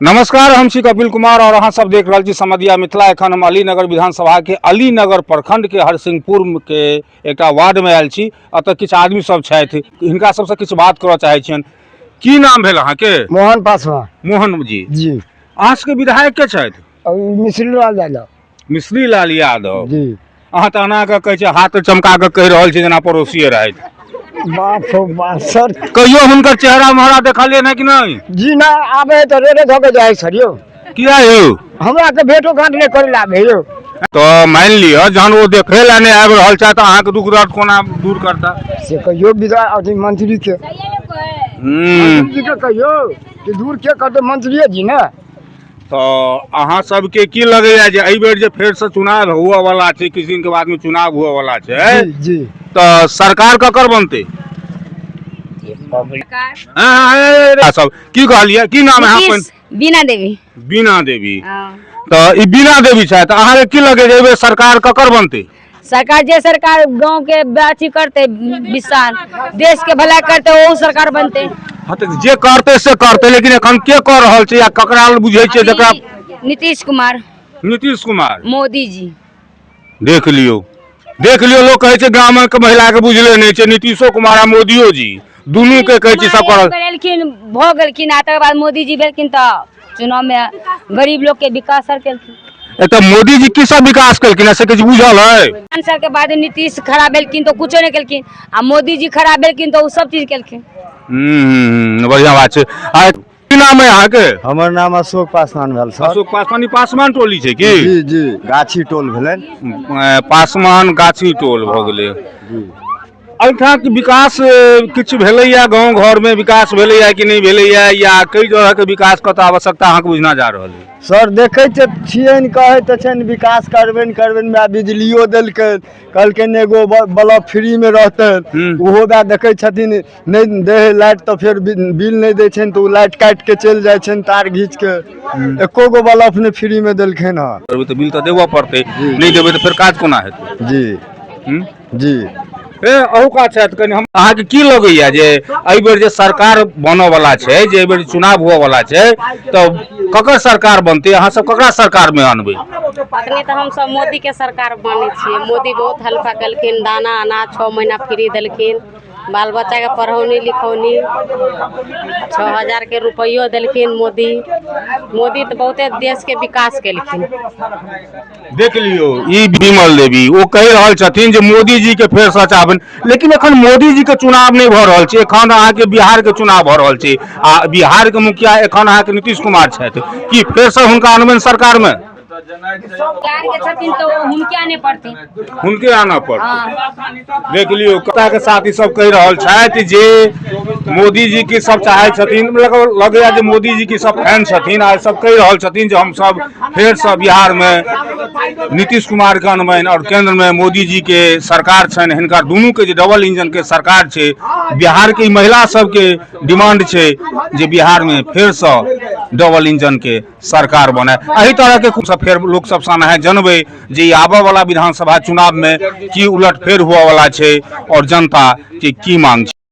नमस्कार, हम छी कपिल कुमार और अहाँ सब देख रहे छी समधिया मिथिला। एखन हम अलीनगर विधानसभा के अलीनगर प्रखंड के हरसिंहपुर के एक वार्ड में आयल छी। अतः किछु आदमी सब छथि, हिनका सबसे किछु बात करऽ चाहै छियनि। की नाम भेल अहाँ के? मोहन पासवान। मोहन जी जी। अहाँ के विधायक के छथि? मिश्री लाल यादव। मिश्री लाल यादव जी। अहाँ तऽ एना के कहै छै, हाथ चमका के कहि रहल छी जेना पड़ोसिये रहथि। बाप रे बाप सर, कहियो हुनकर चेहरा मोहरा देखलियै ना कि नहीं? जी ना आबे तो रेरे धोके जाए सर यो। किया यौ? हमरा के भेटो घाट नहीं करे लाबे यो। तो मान लियो जहन वो देखे ला नहीं आबि रहल छै तऽ अहाँ के दुख दर्द कोना दूर करता? से कहियो विधायक अथी मंत्री के मंत्री के कहियो कि दूर के करते मंत्री जी ना। तो अहाँ सबके की लगैया जे एहि बेर जे फेर से चुनाव हुआ वाला छै, किछु दिन के बाद में चुनाव हुआ वाला छै, जी तो सरकार ककर बनते? सब की कहलिए, की नाम है अपन? बीना देवी। बीना देवी। तो ई बीना देवी छै, तो अहाँ के की लगे जे एहि बेर सरकार ककर बनते? सरकार जे सरकार गांव के अथी करते, विशाल देश के भला करते, वो सरकार बनते। हाँ तो जे करते से करते, लेकिन एखन के कर रहल छै या ककरा बुझै छै जकरा? नीतीश कुमार। नीतीश कुमार। मोदी जी। देख लियो लोग कहे छै ग्रामीण के महिला के बुझले नहीं छै, नीतीशो कुमार आ मोदियो जी दुनू के कहे छै सब करेलखिन, भ गेलखिन आ तकर बाद मोदी जी भेलखिन त चुनाव में गरीब लोग के विकास सर केलखिन। तो मोदी जी की सब विकास केलखिन से कुछ बुझल है? 5 साल के बाद नीतीश खराब भेलखिन तो कुछो नहीं केलखिन, आ मोदी जी खराब भेलखिन तो सब चीज केलखिन। बढ़िया बात है। की नाम है यहाँ के? हमर नाम अशोक पासवान भेल सर। अशोक पासवान पासवान टोली छै की? जी जी, गाछी टोल भेलन। पासवान गाछी टोल भ गेलै। एहिठाम के विकास किछु भेलैया? गांव घर में विकास भेलैया कि नहीं भेलैया, या कई तरह के विकास के आवश्यकता अहाँ के बुझना जा रहल है? सर देखे छियन, कहे तो छन विकास करबेन में बिजलियो देलकै, कहलखिन एगो बल्ब फ्री में रहते, ओहो बा देखे छथिन नहीं दे लाइट तो फिर बिल नहीं दे छन तो लाइट काट के चल जाए छन तार घींच के। एको गो बल्ब ने फ्री में देलखिन ह। तो बिल तो देबो पड़ते, नहीं देबे तो फिर काज कोना हेतै? जी जी। अहुका छथि कनि हम अहाँ के की लगैया जे एहि बेर जे सरकार बनऽ वाला छै, जे एहि बेर चुनाव हुआ वाला छै, तो ककर सरकार बनते? अहाँ सब ककरा सरकार में अनबै? अखनी तो हम सब मोदी के सरकार माने छियै। मोदी बहुत हल्का केलखिन, दाना अनाज 6 महीना फ्री देलखिन, बाल बच्चा के पढ़ौनी लिखौनी 6000 के रुपयो देलखिन। मोदी तो बहुते देश के विकास केलखिन। देख लियो ई विमल देवी वो कहि रहल छथिन जे मोदी जी के फेर से चाहबन, लेकिन एखन मोदी जी के चुनाव नहीं भ रहल छै, एखन अहाँ के बिहार के चुनाव भ रहल छै आ बिहार के मुखिया एखन अहाँ के नीतीश कुमार छथि। की फेर से हुनका अनबन सरकार में? तो हुनके आने पड़ते, हुनके आना पड़ते। देख लियो कता के साथ ई सब कहि रहल छथि जे मोदी जी की सब चाहे छथिन, लगैया जे मोदी जी की सब फैन छथिन आ सब कहि रहल छथिन जे हम सब फेर से बिहार में नीतीश कुमार के अनबन और केंद्र में मोदी जी के सरकार छन। हिनका दुनू के जे डबल इंजन के सरकार छै, बिहार के महिला सब के डिमांड छै जे बिहार में फेर से डबल इंजन के सरकार बने। एही तरह के सब फेर लोक सब सामने है जनबे जे आबे वाला विधानसभा चुनाव में की उलटफेर हुआ वाला छै और जनता के की मांग छै।